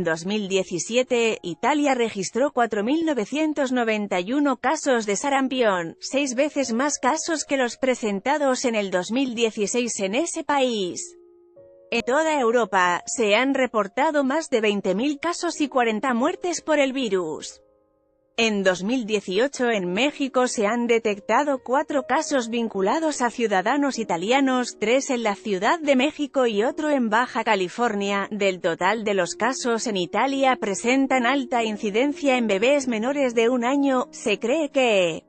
En 2017, Italia registró 4.991 casos de sarampión, 6 veces más casos que los presentados en el 2016 en ese país. En toda Europa, se han reportado más de 20.000 casos y 40 muertes por el virus. En 2018 en México se han detectado 4 casos vinculados a ciudadanos italianos, 3 en la Ciudad de México y otro en Baja California. Del total de los casos en Italia presentan alta incidencia en bebés menores de 1 año, se cree que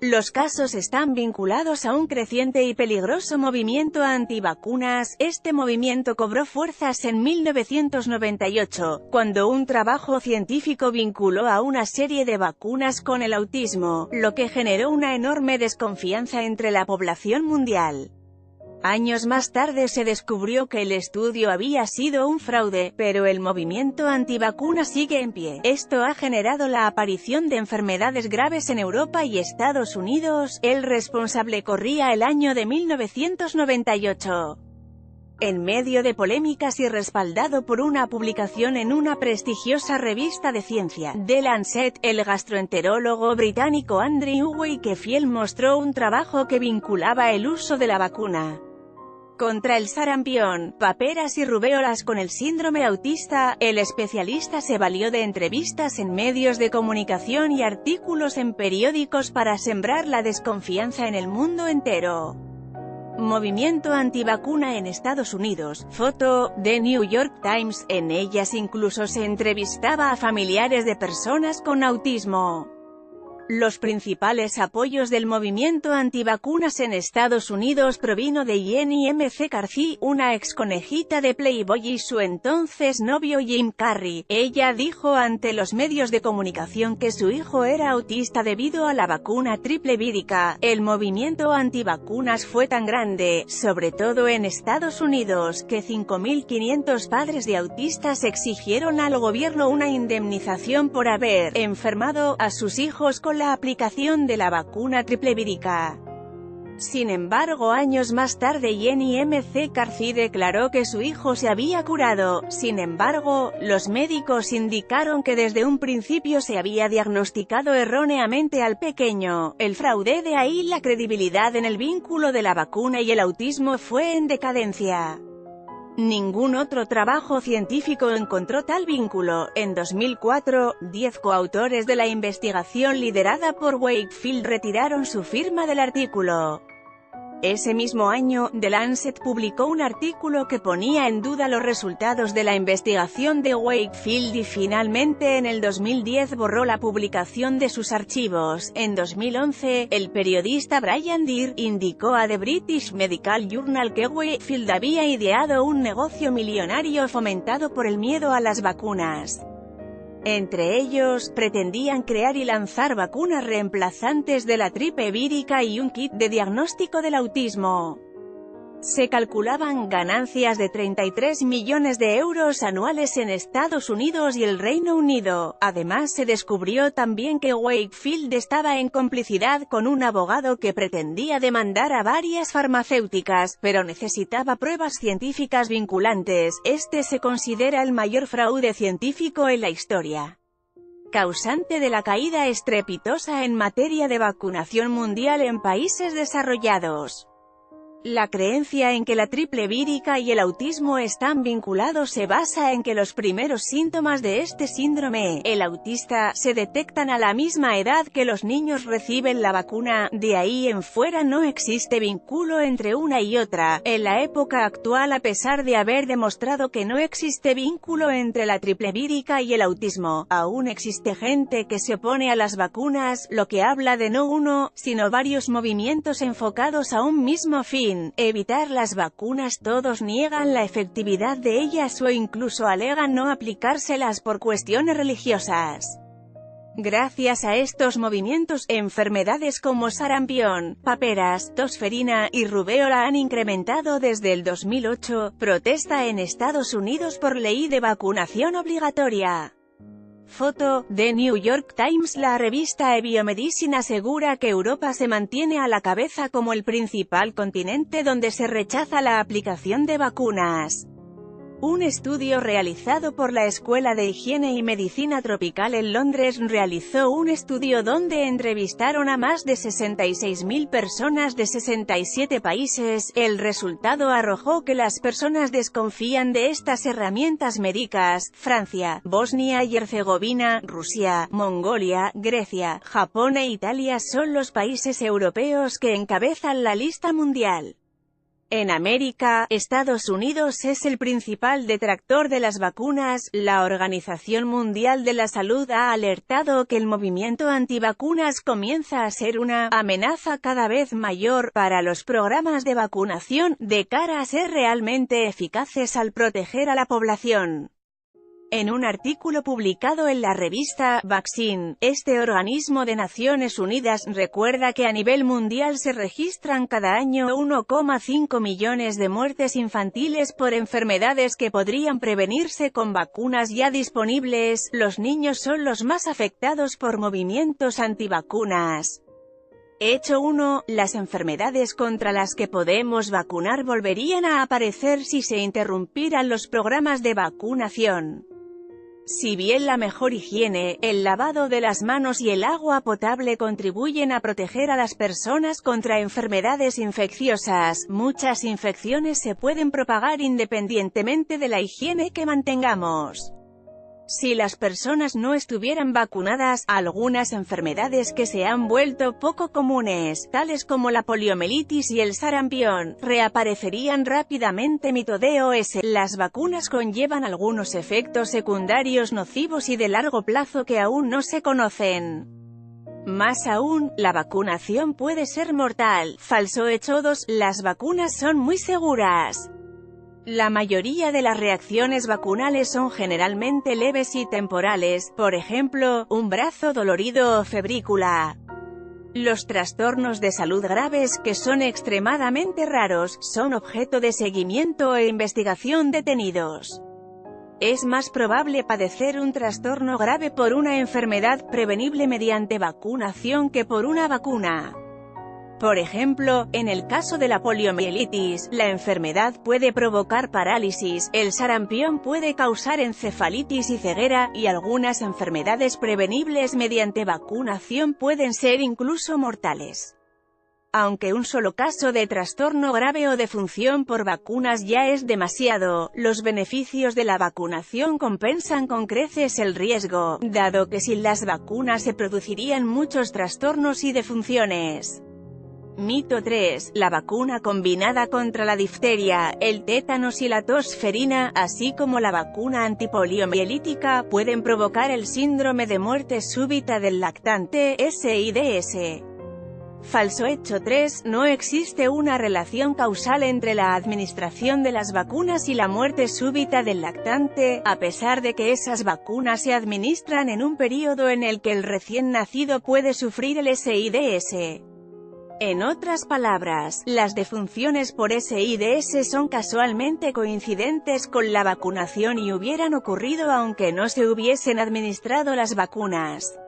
los casos están vinculados a un creciente y peligroso movimiento antivacunas. Este movimiento cobró fuerzas en 1998, cuando un trabajo científico vinculó a una serie de vacunas con el autismo, lo que generó una enorme desconfianza entre la población mundial. Años más tarde se descubrió que el estudio había sido un fraude, pero el movimiento antivacuna sigue en pie. Esto ha generado la aparición de enfermedades graves en Europa y Estados Unidos. El responsable corría el año de 1998. En medio de polémicas y respaldado por una publicación en una prestigiosa revista de ciencia, The Lancet, el gastroenterólogo británico Andrew Wakefield mostró un trabajo que vinculaba el uso de la vacuna contra el sarampión, paperas y rubéolas con el síndrome autista. El especialista se valió de entrevistas en medios de comunicación y artículos en periódicos para sembrar la desconfianza en el mundo entero. Movimiento antivacuna en Estados Unidos. Foto, The New York Times. En ellas incluso se entrevistaba a familiares de personas con autismo. Los principales apoyos del movimiento antivacunas en Estados Unidos provino de Jenny McCarthy, una ex conejita de Playboy y su entonces novio Jim Carrey. Ella dijo ante los medios de comunicación que su hijo era autista debido a la vacuna triple vírica. El movimiento antivacunas fue tan grande, sobre todo en Estados Unidos, que 5.500 padres de autistas exigieron al gobierno una indemnización por haber enfermado a sus hijos con la aplicación de la vacuna triple vírica. Sin embargo, años más tarde Jenny McCarthy declaró que su hijo se había curado. Sin embargo, los médicos indicaron que desde un principio se había diagnosticado erróneamente al pequeño. El fraude, de ahí la credibilidad en el vínculo de la vacuna y el autismo, fue en decadencia. Ningún otro trabajo científico encontró tal vínculo. En 2004, 10 coautores de la investigación liderada por Wakefield retiraron su firma del artículo. Ese mismo año, The Lancet publicó un artículo que ponía en duda los resultados de la investigación de Wakefield y finalmente en el 2010 borró la publicación de sus archivos. En 2011, el periodista Brian Deer indicó a The British Medical Journal que Wakefield había ideado un negocio millonario fomentado por el miedo a las vacunas. Entre ellos, pretendían crear y lanzar vacunas reemplazantes de la triple vírica y un kit de diagnóstico del autismo. Se calculaban ganancias de 33 millones de euros anuales en Estados Unidos y el Reino Unido. Además, se descubrió también que Wakefield estaba en complicidad con un abogado que pretendía demandar a varias farmacéuticas, pero necesitaba pruebas científicas vinculantes. Este se considera el mayor fraude científico en la historia, causante de la caída estrepitosa en materia de vacunación mundial en países desarrollados. La creencia en que la triple vírica y el autismo están vinculados se basa en que los primeros síntomas de este síndrome, el autista, se detectan a la misma edad que los niños reciben la vacuna. De ahí en fuera no existe vínculo entre una y otra. En la época actual, a pesar de haber demostrado que no existe vínculo entre la triple vírica y el autismo, aún existe gente que se opone a las vacunas, lo que habla de no uno, sino varios movimientos enfocados a un mismo fin: evitar las vacunas. Todos niegan la efectividad de ellas o incluso alegan no aplicárselas por cuestiones religiosas. Gracias a estos movimientos, enfermedades como sarampión, paperas, tosferina y rubéola han incrementado desde el 2008. Protesta en Estados Unidos por ley de vacunación obligatoria. Foto, The New York Times. La revista eBiomedicine asegura que Europa se mantiene a la cabeza como el principal continente donde se rechaza la aplicación de vacunas. Un estudio realizado por la Escuela de Higiene y Medicina Tropical en Londres realizó un estudio donde entrevistaron a más de 66.000 personas de 67 países. El resultado arrojó que las personas desconfían de estas herramientas médicas. Francia, Bosnia y Herzegovina, Rusia, Mongolia, Grecia, Japón e Italia son los países europeos que encabezan la lista mundial. En América, Estados Unidos es el principal detractor de las vacunas. La Organización Mundial de la Salud ha alertado que el movimiento antivacunas comienza a ser una amenaza cada vez mayor para los programas de vacunación, de cara a ser realmente eficaces al proteger a la población. En un artículo publicado en la revista Vaccine, este organismo de Naciones Unidas recuerda que a nivel mundial se registran cada año 1,5 millones de muertes infantiles por enfermedades que podrían prevenirse con vacunas ya disponibles. Los niños son los más afectados por movimientos antivacunas. Hecho 1. Las enfermedades contra las que podemos vacunar volverían a aparecer si se interrumpieran los programas de vacunación. Si bien la mejor higiene, el lavado de las manos y el agua potable contribuyen a proteger a las personas contra enfermedades infecciosas, muchas infecciones se pueden propagar independientemente de la higiene que mantengamos. Si las personas no estuvieran vacunadas, algunas enfermedades que se han vuelto poco comunes, tales como la poliomielitis y el sarampión, reaparecerían rápidamente. Mito DOS. Las vacunas conllevan algunos efectos secundarios nocivos y de largo plazo que aún no se conocen. Más aún, la vacunación puede ser mortal. Falso. Hecho 2. Las vacunas son muy seguras. La mayoría de las reacciones vacunales son generalmente leves y temporales, por ejemplo, un brazo dolorido o febrícula. Los trastornos de salud graves, que son extremadamente raros, son objeto de seguimiento e investigación detenidos. Es más probable padecer un trastorno grave por una enfermedad prevenible mediante vacunación que por una vacuna. Por ejemplo, en el caso de la poliomielitis, la enfermedad puede provocar parálisis, el sarampión puede causar encefalitis y ceguera, y algunas enfermedades prevenibles mediante vacunación pueden ser incluso mortales. Aunque un solo caso de trastorno grave o defunción por vacunas ya es demasiado, los beneficios de la vacunación compensan con creces el riesgo, dado que sin las vacunas se producirían muchos trastornos y defunciones. Mito 3. La vacuna combinada contra la difteria, el tétanos y la tos ferina, así como la vacuna antipoliomielítica, pueden provocar el síndrome de muerte súbita del lactante, SIDS. Falso. Hecho 3. No existe una relación causal entre la administración de las vacunas y la muerte súbita del lactante, a pesar de que esas vacunas se administran en un periodo en el que el recién nacido puede sufrir el SIDS. En otras palabras, las defunciones por SIDS son casualmente coincidentes con la vacunación y hubieran ocurrido aunque no se hubiesen administrado las vacunas.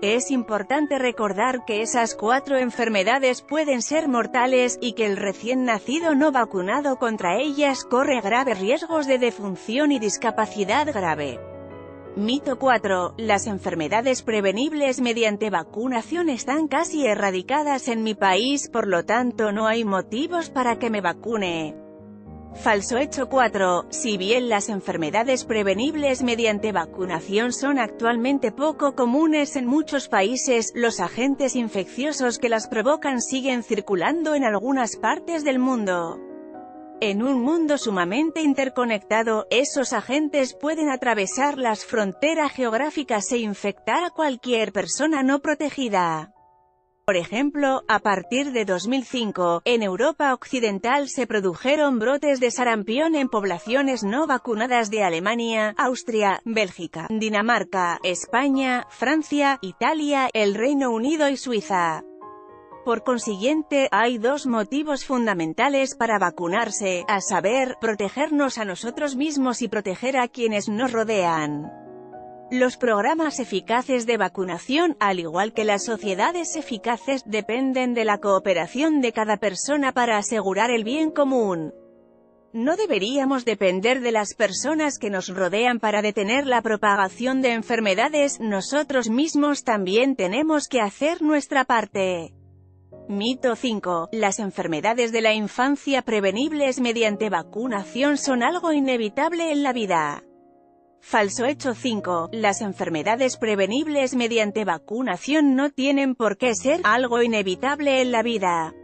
Es importante recordar que esas 4 enfermedades pueden ser mortales, y que el recién nacido no vacunado contra ellas corre graves riesgos de defunción y discapacidad grave. Mito 4. Las enfermedades prevenibles mediante vacunación están casi erradicadas en mi país, por lo tanto no hay motivos para que me vacune. Falso. Hecho 4. Si bien las enfermedades prevenibles mediante vacunación son actualmente poco comunes en muchos países, los agentes infecciosos que las provocan siguen circulando en algunas partes del mundo. En un mundo sumamente interconectado, esos agentes pueden atravesar las fronteras geográficas e infectar a cualquier persona no protegida. Por ejemplo, a partir de 2005, en Europa Occidental se produjeron brotes de sarampión en poblaciones no vacunadas de Alemania, Austria, Bélgica, Dinamarca, España, Francia, Italia, el Reino Unido y Suiza. Por consiguiente, hay 2 motivos fundamentales para vacunarse, a saber, protegernos a nosotros mismos y proteger a quienes nos rodean. Los programas eficaces de vacunación, al igual que las sociedades eficaces, dependen de la cooperación de cada persona para asegurar el bien común. No deberíamos depender de las personas que nos rodean para detener la propagación de enfermedades, nosotros mismos también tenemos que hacer nuestra parte. Mito 5. Las enfermedades de la infancia prevenibles mediante vacunación son algo inevitable en la vida. Falso hecho 5. Las enfermedades prevenibles mediante vacunación no tienen por qué ser algo inevitable en la vida.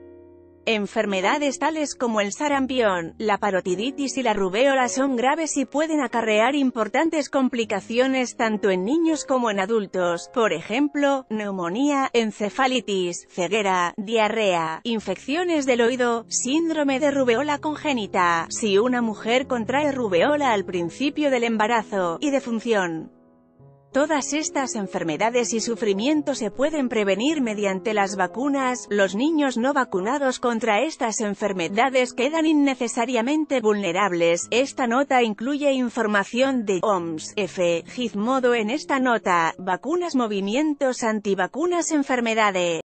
Enfermedades tales como el sarampión, la parotiditis y la rubéola son graves y pueden acarrear importantes complicaciones tanto en niños como en adultos, por ejemplo, neumonía, encefalitis, ceguera, diarrea, infecciones del oído, síndrome de rubéola congénita, si una mujer contrae rubéola al principio del embarazo, y defunción. Todas estas enfermedades y sufrimientos se pueden prevenir mediante las vacunas. Los niños no vacunados contra estas enfermedades quedan innecesariamente vulnerables. Esta nota incluye información de OMS, F. Gizmodo. En esta nota, vacunas, movimientos antivacunas, enfermedades.